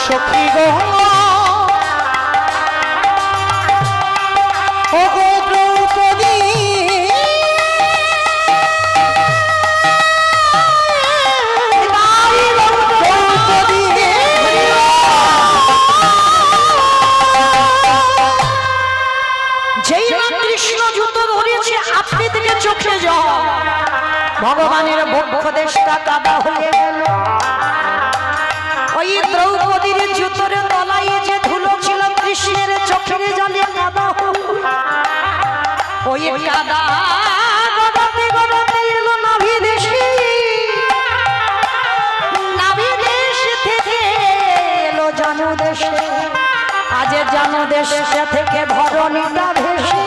সখী গো ও গো দ্রৌপদী, দ্রৌপদী ভগবানের বক্ষ দেশটা কাদা হয়ে গেল। ওই দ্রৌপদীর জুতোর তলায় যে ধুলো ছিল কৃষ্ণের চোখের জলে কাদা হলো। ওই কাদা গড়াতে গড়াতে এলো নাভি দেশে, নাভি দেশ থেকে এলো জানু দেশে, আজ জানু দেশ থেকে ধরণীটা ভেসে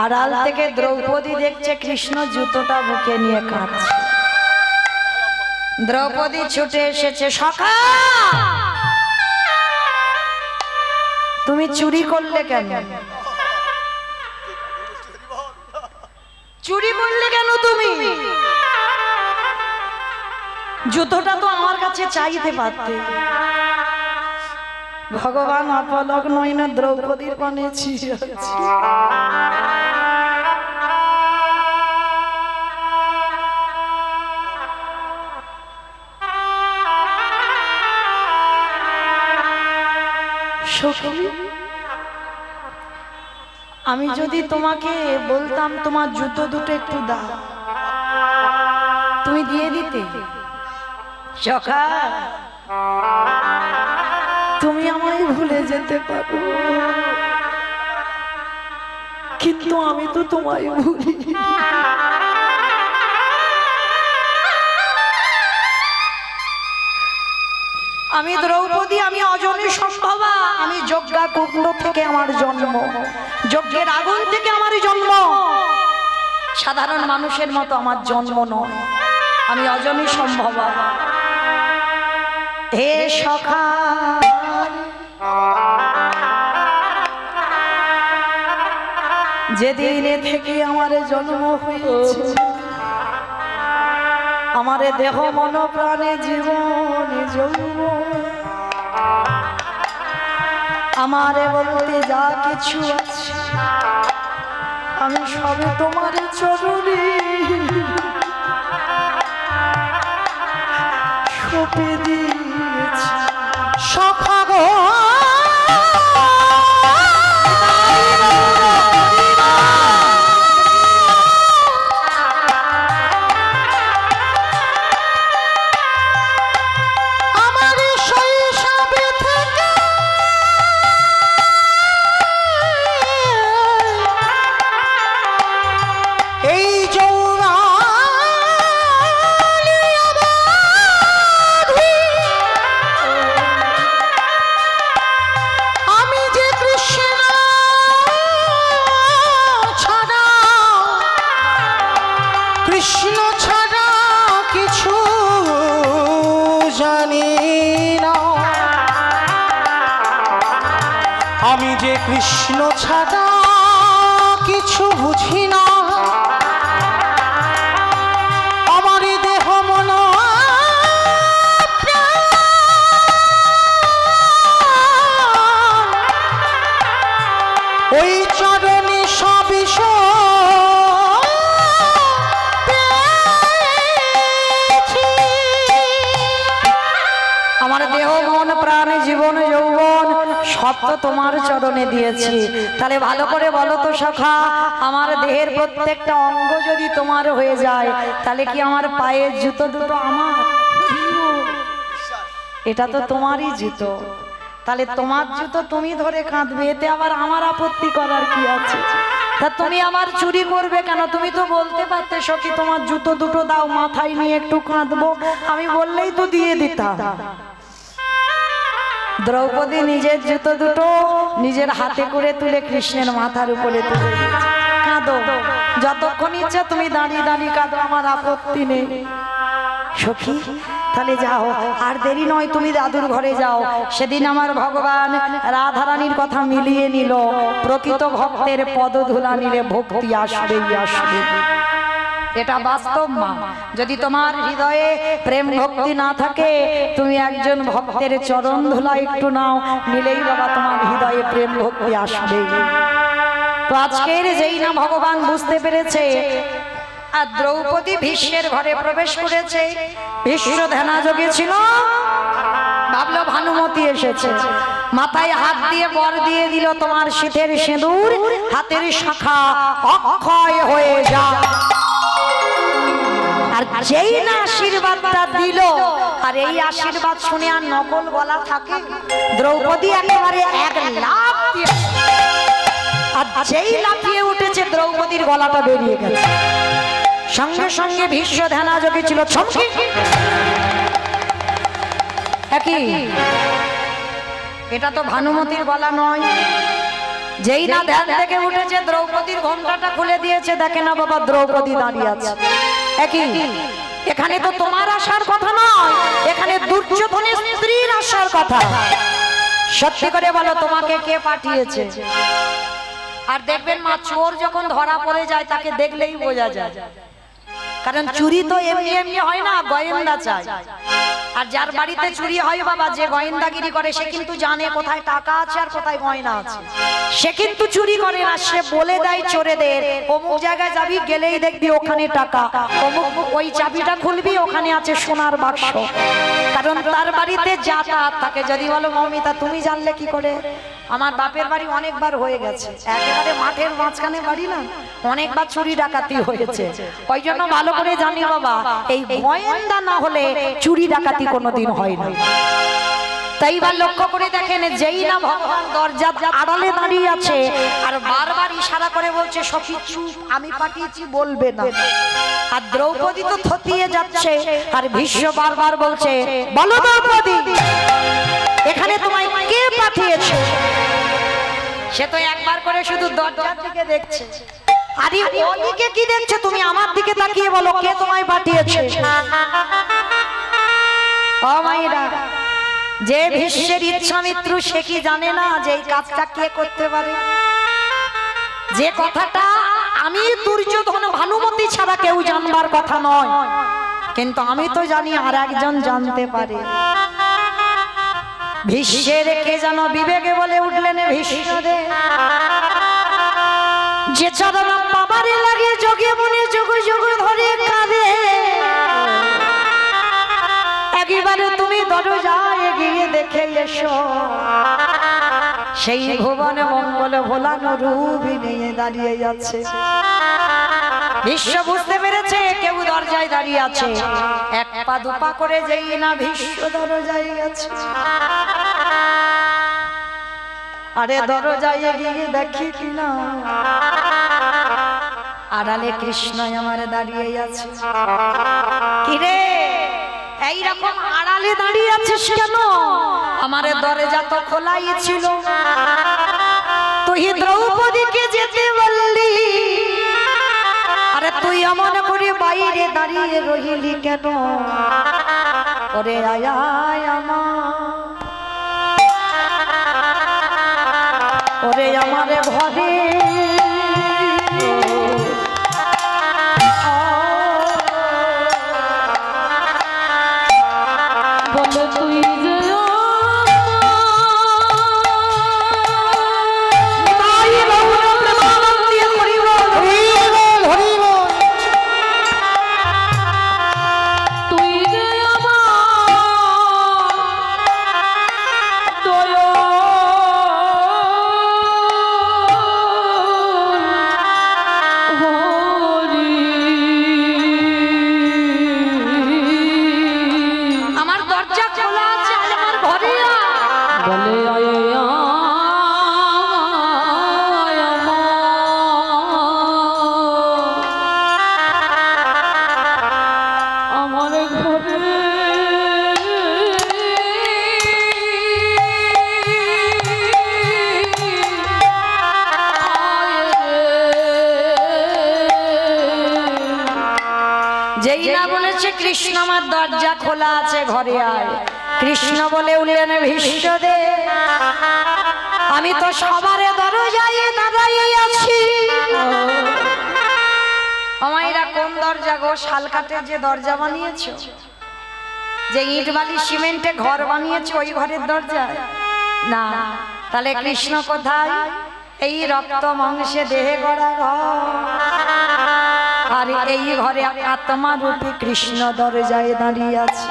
আড়াল থেকে দ্রৌপদী দেখছে কৃষ্ণ জুতোটা বুকে নিয়ে কাঁদছে। দ্রৌপদী ছুটে এসেছে, সখা তুমি চুরি করলে কেন? চুরি করলে কেন তুমি? জুতোটা তো আমার কাছে চাইতে পারতে। ভগবান অপলক নয়না দ্রৌপদীর পানে ছিঁড়ে আছে। আমি যদি তোমাকে বলতাম তোমার জুতো দুটো একটু দাও, তুমি দিয়ে দিতে? সখা তুমি আমায় ভুলে যেতে পারো, কিন্তু আমি তো তোমায় ভুলি। আমি দ্রৌপদী, আমি অজনী সম্ভবা, আমি যজ্ঞা কুণ্ড থেকে আমার জন্ম, যজ্ঞের আগুন থেকে আমার জন্ম। সাধারণ মানুষের মতো আমার জন্ম নয়, আমি অজনী সম্ভবা। হে সখা যেদিনে থেকে আমার জন্ম হয়েছে, আমার দেহ মন প্রাণে জীবন যৌবন, আমারে বলতে যা কিছু আছে আমি সবে তোমার চরণে সঁপে দিয়েছি। সখা গো আমি যে কৃষ্ণ ছাড়া কিছু বুঝি না, আমার দেহ মন ওই চরণে সবিষ আমার দেহ মন প্রাণ জীবন যৌবন সব তো তোমার চরণে দিয়েছি। তাহলে ভালো করে বলো তো সখা, আমার দেহের প্রত্যেকটা অঙ্গ যদি তোমার হয়ে যায় তাহলে কি আমার পায়ের জুতো দুটো আমার? এটা তো তোমারই জুতো, তাহলে তোমার জুতো তুমি ধরে কাঁদবে, এতে আবার আমার আপত্তি করার কি আছে? তা তুমি আমার চুরি করবে কেন? তুমি তো বলতে পারতে সখী তোমার জুতো দুটো দাও, মাথায় নিয়ে একটু কাঁদবো, আমি বললেই তো দিয়ে দিতাম। দ্রৌপদী নিজের জুতো দুটো নিজের হাতে করে তুলে কৃষ্ণের মাথার উপরে তুলে দিয়েছে। কাঁদো, যতক্ষণ ইচ্ছা তুমি দাঁড়িয়ে দাঁড়িয়ে কাঁদো, আমার আপত্তি নেই। সখী তাহলে যাও, আর দেরি নয়, তুমি দাদুর ঘরে যাও। সেদিন আমার ভগবান রাধারানীর কথা মিলিয়ে নিল, প্রকৃত ভক্তের পদধূলা নিলে ভক্তি আসবেই আসবে, এটা বাস্তব মা। যদি তোমার হৃদয়ে প্রেম ভক্তি না থাকে, তুমি একজন ভক্তের চরণ ধুলা একটু নাও, নিলেই বাবা তোমার হৃদয়ে প্রেম ভক্তি আসবে। তো আজকের যেই না ভগবান বুঝতে পেরেছে আর দ্রৌপদী ভীষ্মের ঘরে প্রবেশ করেছে, ভীষ্ম ধ্যানাযোগে ছিল, ভাবলো ভানুমতি এসেছে, মাথায় হাত দিয়ে বর দিয়ে দিল, তোমার শীতের সিঁদুর হাতের শাখা অক্ষয় হয়ে যা। আর যেই না আশীর্বাদটা দিল, আর এই আশীর্বাদ শুনে আর নকল বলা থাকে, দ্রৌপদী একেবারে এক লাফ দিয়ে, আর যেই লাফিয়ে উঠেছে দ্রৌপদীর গলাটা বেরিয়ে গেছে। সঙ্গে সঙ্গে ভীষ্ম ধ্যানাযোগে ছিল, ছমকি একই, এটা তো ভানুমতির গলা নয়। যেই না ধ্যান থেকে উঠেছে, দ্রৌপদীর ঘোমটাটা খুলে দিয়েছে, দেখে না বাবা দ্রৌপদী দাঁড়িয়ে আছে। একই, এখানে তো তোমার আসার কথা নয়, এখানে দুর্যোধনের স্ত্রীর আসার কথা। সত্যি করে বলো, তোমাকে কে পাঠিয়েছে? আর দেখবেন মা, চোর যখন ধরা পড়ে যায় তাকে দেখলেই বোঝা যায়, কারণ চুরি তো এমনি এমনি হয় না, গোয়েন্দা চাই। আর যার বাড়িতে চুরি হয় বাবা, যে গোয়েন্দাগিরি করে, সে কিন্তু জানে কোথায় টাকা আছে আর কোথায় গয়না আছে। সে কিন্তু চুরি করে না, সে বলে দেয় চোরেদের, অমুক জায়গায় যাবি, গেলেই দেখবি ওখানে টাকা, অমুক ওই চাবিটা খুলবি, ওখানে আছে সোনার বাক্স। কারণ তার বাড়িতে যাতায়াত থাকে। যদি বলো মমিতা তুমি জানলে কি করে? আমার বাপের বাড়ি অনেকবার হয়ে গেছে, একেবারে মাঠের মাঝখানে বাড়ি না, অনেকবার চুরি ডাকাতি হয়েছে, ওই জন্য ভালো করে জানি বাবা, এই গোয়েন্দা না হলে চুরি ডাকাতি কোনোদিন হয় না। তাই বা লক্ষ্য করে দেখেন, যেই না ভগবান দরজার আড়ালে দাঁড়িয়ে আছে আর বারবার ইশারা করে বলছে, সখী চুপ, আমি পাঠিয়েছি, বলবে না। আর দ্রৌপদী তো থতিয়ে যাচ্ছে, আর ভীষ্ম বারবার বলছে, বলো দ্রৌপদী, এখানে তোমায় কে পাঠিয়েছে? সে তো একবার করে শুধু দরজার দিকে দেখছে। আরে ওদিকে কি দেখছে? তুমি আমার দিকে তাকিয়ে বলো, কে তোমায় পাঠিয়েছে? ও মাইরা, যে ভীষ্মের ইচ্ছামিত্র, সে কি জানে না যে এই কাজটা কে করতে পারে? যে কথাটা আমি দুর্যোধন ভানুমতি ছাড়া কেউ জানবার কথা নয়, কিন্তু আমি তো জানি, আর একজন জানতে পারে। ভীষ্মের কে যেন বিবেকে বলে উঠলেন, ভীষ্মরে যে চরণ বাবারে লাগে, যোগে মনে যোগ যোগ ধরে কাঁদে, একবারে তুমি দরজায় এগিয়ে দেখে এসো, সেই ভুবনে মঙ্গল ভোলানো রূপী নিয়ে দাঁড়িয়ে যাচ্ছে। ভীষ্ম বুঝতে পেরেছে কেউ দরজায় দাঁড়িয়ে আছে, এক পা দুপা করে যেই না ভীষ্ম দরজায় গেছে। আরে দরজায় এগিয়ে দেখি কিনা, আড়ালে কৃষ্ণ আমার দাঁড়িয়ে আছে। কিরে, এইরকম আড়ালে দাঁড়িয়ে আছিস কেন? আমার দরজা তো খোলাই ছিল, তুই দ্রৌপদীকে যেতে বললি, আরে তুই এমন করে বাইরে দাঁড়িয়ে রইলি কেন? ওরে আয় আয় আমার, ওরে আমার ঘরে বলে, তুই যে আমার দরজা খোলা আছে, বলেছে কৃষ্ণ আমার দরজা খোলা আছে, ঘরে আয়। কৃষ্ণ বলে উঠলেন ভীষ্মদেব, আমি তো সবার দরজায় দাঁড়াই আছি। আমায়রা কোন দরজা গো? শালকাঠের যে দরজা বানিয়েছো, যে ইট বালি সিমেন্টে ঘর বানিয়েছো, ওই ঘরের দরজা না। তাহলে কৃষ্ণ কোথায়? এই রক্ত মাংসে দেহে গড়া ঘর, আর এই ঘরে আত্মা রূপী কৃষ্ণ দরজায় দাঁড়িয়ে আছে।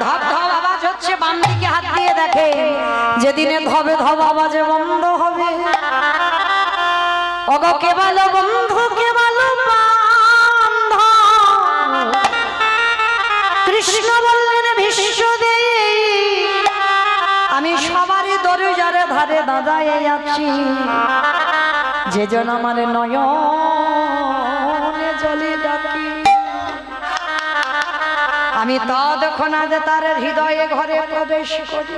ধপ ধপ আওয়াজ হচ্ছে, বাম দিকে হাত দিয়ে দেখে, যেদিনে ধবে ধপ আওয়াজে বন্ধ হবে। ওগো কেবল বন্ধু কেবল বান্ধব। কৃষ্ণ বললেন ভীষ্মদেব, আমি সবারই দরজারে ধারে দাঁড়ায় আছি, যে জন আমার নয়নে জলে ডাকি। আমি ততক্ষণ আজ তার হৃদয়ে ঘরে প্রবেশ করি।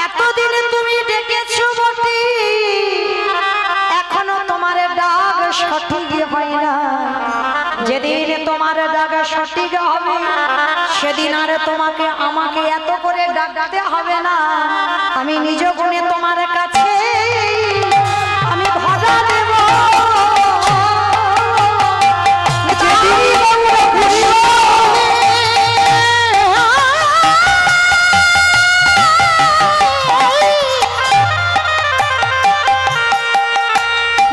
এতদিন তুমি ডেকেছো বটে, এখনো তোমার ডাক সঠিক হয় না। যেদিন তোমার ডাক সঠিক হবে, সেদিন আর তোমাকে আমাকে এত করে ডাকতে হবে না। আমি নিজ গুণে তোমার কাছে আমি ভজা দেব।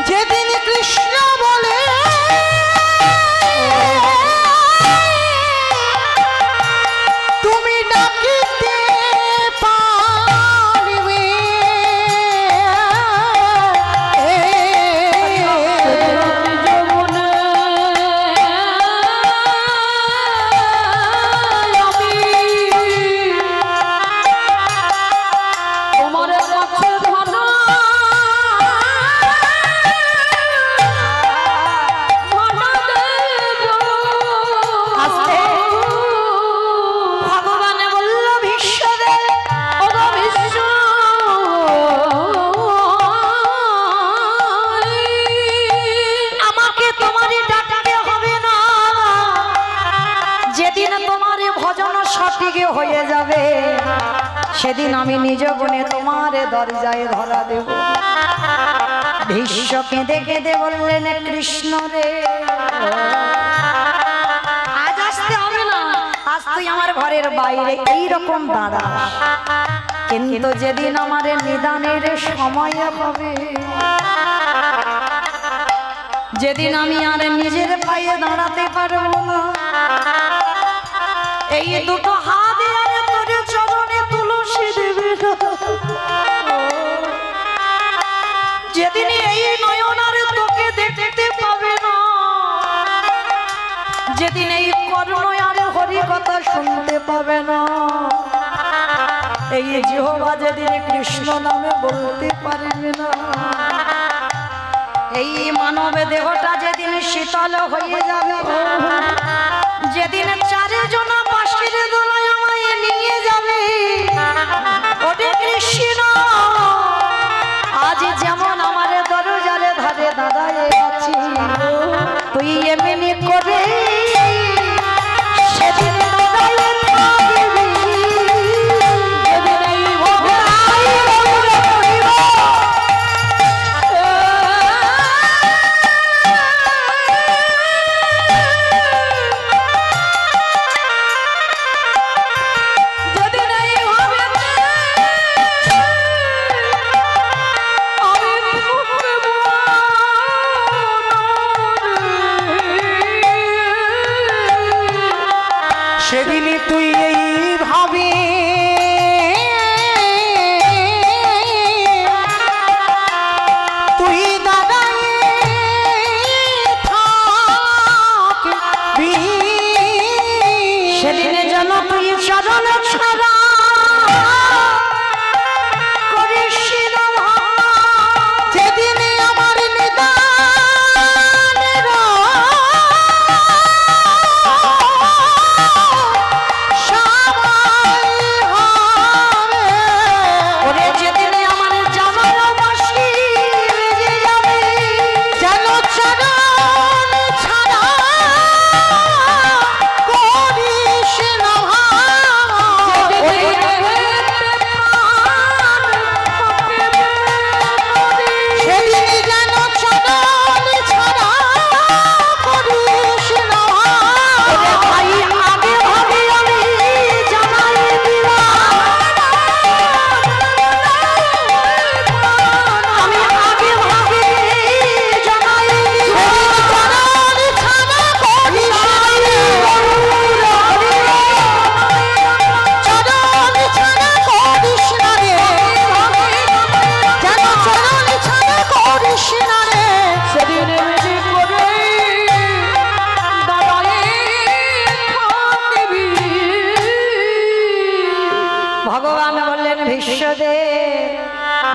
যেদিন কৃষ্ণ বলে তুমি ডাকিতে পারবে, হয়ে যাবে, সেদিন আমি নিজ গুণে তোমার দরজায় ধরা দেব। ভীষ্ম কেঁদে কেঁদে বললেন কৃষ্ণ রে, আজ আসতে হবে না, আজ তুই আমার ঘরের বাইরে এইরকম দাঁড়া, কিন্তু যেদিন আমার নিদানের সময় হবে, যেদিন আমি আর নিজের পায়ে দাঁড়াতে পারবো না, এই দুটো হাত আর তোর চরণে তুলসী দেবে না। যেদিন এই নয়ন আর তোকে দেখতে পাবে না, যেদিন এই কর্ণ আর হরি কথা শুনতে পাবে না, এই জিহ্বা যেদিন কৃষ্ণ নামে বলতে পারবে না, এই মানব দেহটা যেদিন শীতল হয়ে যাবে, যেদিন চারজনা পাশের দোলায় আমায় নিয়ে যাবে, ওরে কৃষ্ণ আজ যেমন আমার দরজারে ধারে দাঁড়ায় আছি, তুই এমনি করে সেদিন দাঁড়ায় থাকবি।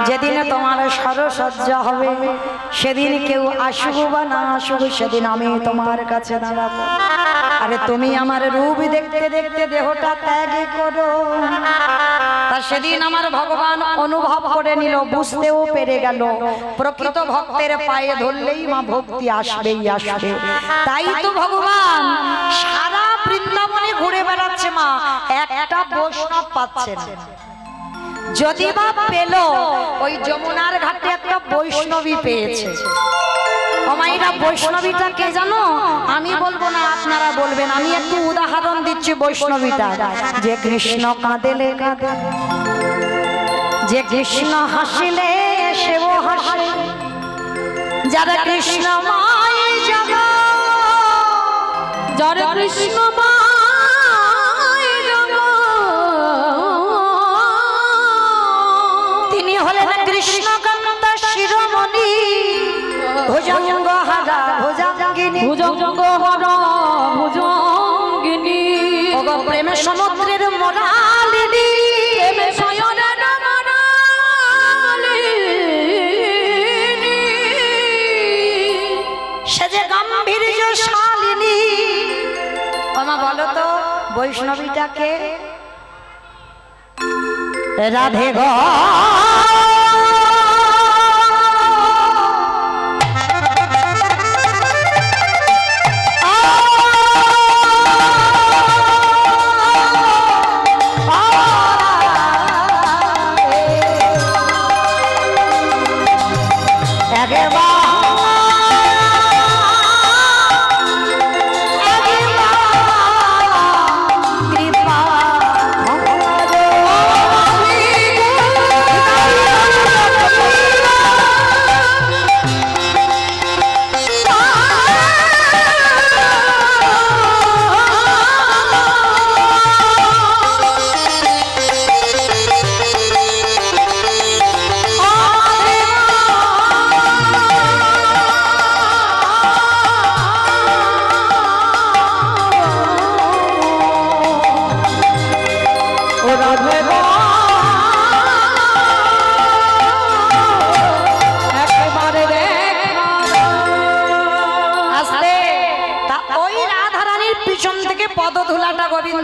যেদিন তোমার সরসজ্জা হবে সেদিন কেউ আসুক বা না আসুক সেদিন আমি তোমার কাছে দাঁড়াবো। আরে তুমি আমার রূপ দেখতে দেখতে দেহটা ত্যাগ করো। তা সেদিন আমার ভগবান অনুভব করে নিল, বুঝতেও পেরে গেল প্রকৃত ভক্তের পায়ে ধরলেই মা ভক্তি আসবেই আসবে। তাই তো ভগবান সারা বৃন্দাবনে ঘুরে বেড়াচ্ছে মা, একটা বৈষ্ণব পাচ্ছে না। যদি বা পেল ওই যমুনার ঘাটে একটা বৈষ্ণবী পেয়েছে। মায়েরা বৈষ্ণবীটা কে জানো? আমি বলবো না, আপনারা বলবেন। আমি একটু উদাহরণ দিচ্ছি বৈষ্ণবীটা। যে কৃষ্ণ কাঁদেলে কাঁদে, যে কৃষ্ণ হাসিলে সেও হাসে, যারা কৃষ্ণ মায় জগৎ, যারা কৃষ্ণ মায় জগৎ, তিনি হলেন কৃষ্ণকান্ত শিরোমণি, ভুজঙ্গ হারা ভুজঙ্গিনী, ভুজঙ্গ হারা ভুজঙ্গিনী, ওগো প্রেম সমুদ্রের মোরালিনী, প্রেমে শয়নের মোরালিনী, সে যে গাম্ভীর্যশালিনী। ওমা বলো তো বৈষ্ণবীটাকে? রাধে গো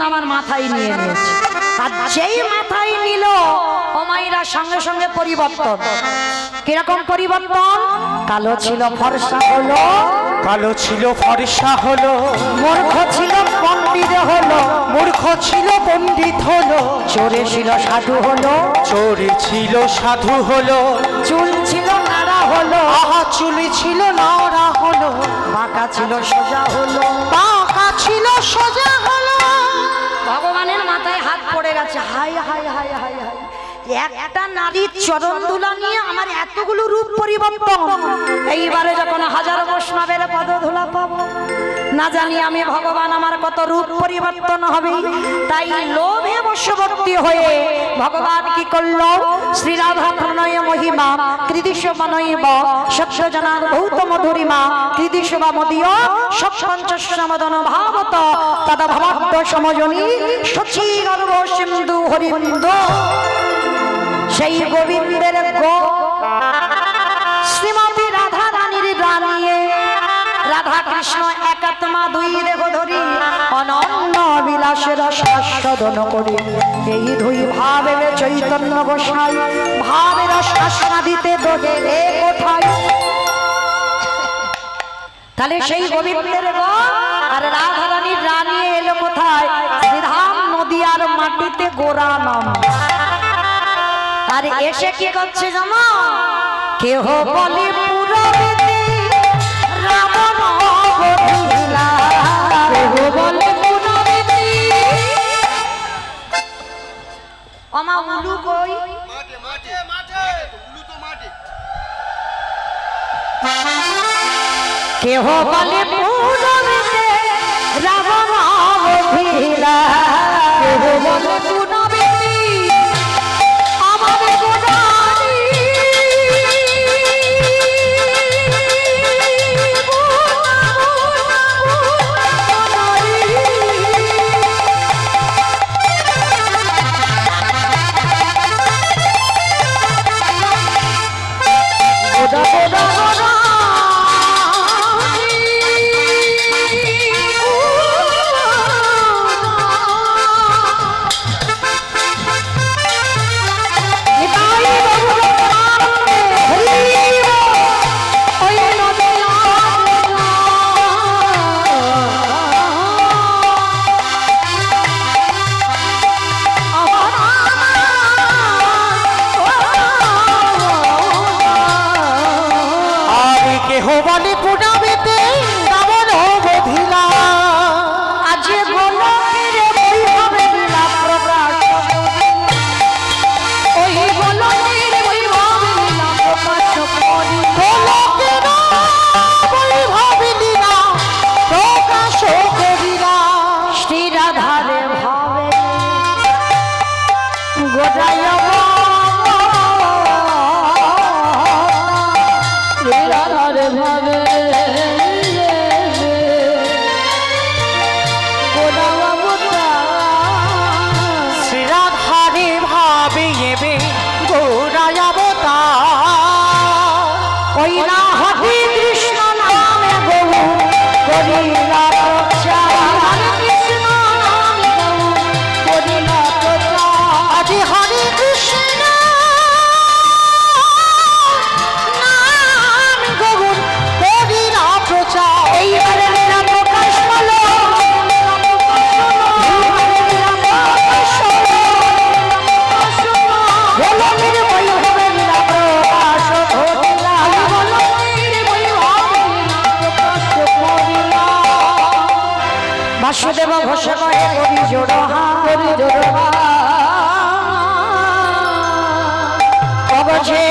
আমার মাথায় নিয়ে নিয়েছে। আর যেই মাথায় নিল ও মায়েরা সঙ্গে সঙ্গে পরিবর্তন। কিরকম পরিবর্তন? কালো ছিল ফর্সা হলো, কালো ছিল ফর্সা হলো, মূর্খ ছিল পণ্ডিত হলো, মূর্খ ছিল পণ্ডিত হলো, চোরে ছিল সাধু হলো, চোরে ছিল সাধু হলো, চুল ছিল নাড়া হলো, আহা চুলি ছিল নাড়া হলো, বাঁকা ছিল সোজা হলো, বাঁকা ছিল সোজা হলো। ভগবানের মাথায় হাত পড়ে গেছে। High high high high high, একটা নারীর চরণ দুলা নিয়ে আমার এতগুলো রূপ পরিবর্তন। এইবারে যখন হাজার বৈষ্ণবের পদধূলা পাবো, না জানি আমি ভগবান আমার কত রূপ পরিবর্তন হবে। তাই লোভে বশবর্তী হয়ে ভগবান কি করলো? শ্রী রাধা প্রণয় মহিমা কৃদিশ মনৈব সত্য জানার ভৌত মধুরিমা কৃদিশ বা মদীয় সপঞ্চমদন ভাবত তদা ভবাদ্য সমজনী সচী গর্ভ সিন্ধু হরিবৃন্দ। সেই গোবিন্দের গো শ্রীমতী রাধা রানীর রানিয়ে রাধা কৃষ্ণ একাত্মা দুই দেহ ধরি অনন্য বিলাসের শাশ্বদন করি। এই দুই ভাবের চৈতন্য গোসাই ভাবের শাসনা দিতে দোহে রে কোঠায়। তাহলে সেই গোবিন্দের গো আর রাধা রানীর রানিয়ে এলো কোথায়? শ্রীধাম নদীয়ার মাটিতে গোরা নাম। আর এসে কি করছে জানো? কেহ বলে পুরবিতে রাবণ বধিলা, কেহ বলে পুরবিতে আমা উলু কই মাঠে মাঠে মাঠে উলু তো মাঠে। কেহ বলে পুরবিতে রাবণ বধিলা, কেহ বলে কেহ বলে পুনাবেতে রাবণ বধিলা আজ গোলকের বৈভবে লীলা প্রকাশ ওই গোলকের বৈভবে লীলা প্রকাশ করি গোলকের বৈভবে লীলা প্রকাশ করিলা শ্রী রাধারে ভাবে গোটায় শ্রী রাধারে ভাবে শ্রীরাধারে ভাবে এবে গোরায় অবতার ওই না হরি কৃষ্ণ নামে গৌ করিলা প্রচার হরে কৃষ্ণ নামে গৌ করিলা প্রচার আজি হরে কৃষ্ণ নাম গৌর করিলা প্রচার এইবারে লীলা প্রকাশ হলো এইবারে লীলা প্রকাশ হলো গোলকের বৈভবে লীলা প্রকাশ ঘটিলা গোলকের বৈভবে লীলা প্রকাশ করিলা বাসুদেব ঘোষ কহে করি জোড় করি জোড় অবঝে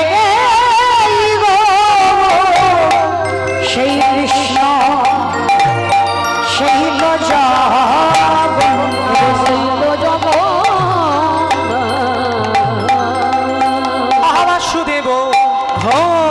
গো সেই কৃষ্ণ সেই জগ বাসুদেব ঘোষ